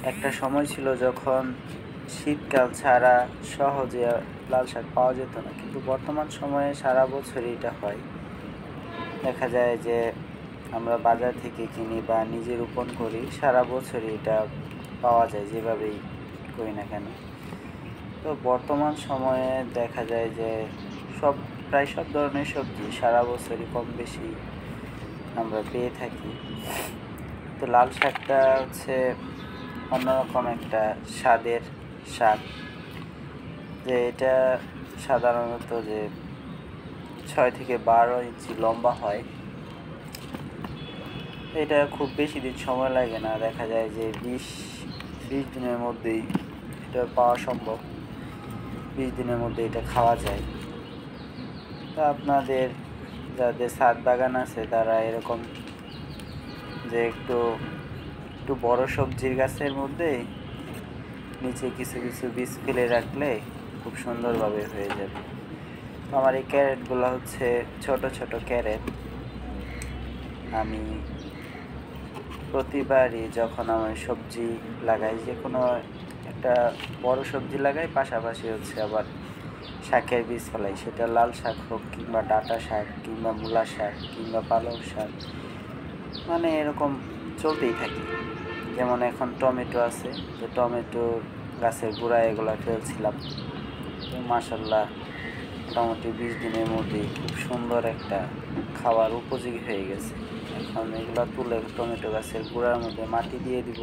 একটা সময় ছিল যখন শীতকাল ছাড়া সহজে লাল শাক পাওয়া যেত না, কিন্তু বর্তমান সময়ে সারা বছরই এটা হয়। দেখা যায় যে আমরা বাজার থেকে কিনি বা নিজে রোপণ করি, সারা বছরই এটা পাওয়া যায় যেভাবেই করি না কেন। তো বর্তমান সময়ে দেখা যায় যে প্রায় সব ধরনের সবজি সারা বছরই কম বেশি আমরা পেয়ে থাকি। তো লাল শাকটা হচ্ছে অন্যরকম একটা স্বাদের শাক, যে এটা সাধারণত যে 6 থেকে 12 ইঞ্চি লম্বা হয়। এটা খুব বেশি দিন সময় লাগে না, দেখা যায় যে 20 দিনের মধ্যেই এটা পাওয়া সম্ভব, 20 দিনের মধ্যে এটা খাওয়া যায়। তো আপনাদের যাদের ছাদ বাগান আছে তারা এরকম যে একটু বড় সবজির গাছের মধ্যে নিচে কিছু কিছু বীজ ফেলে রাখলে খুব সুন্দরভাবে হয়ে যাবে। আমার এই ক্যারেটগুলো হচ্ছে ছোট ছোট ক্যারেট। আমি প্রতিবারই যখন আমার সবজি লাগাই, যে কোনো একটা বড় সবজি লাগাই, পাশাপাশি হচ্ছে আবার শাকের বীজ ফেলাই, সেটা লাল শাক হোক কিংবা ডাঁটা শাক কিংবা মূলা শাক কিংবা পালং শাক, মানে এরকম চলতেই থাকে। যেমন এখন টমেটো আছে, যে টমেটোর গাছের গোড়ায় এগুলো ফেলছিলাম, মাশাল্লাহ মোটামুটি 20 দিনের মধ্যেই খুব সুন্দর একটা খাওয়ার উপযোগী হয়ে গেছে। এখন এগুলো তুলে টমেটো গাছের গোড়ার মধ্যে মাটি দিয়ে দিব।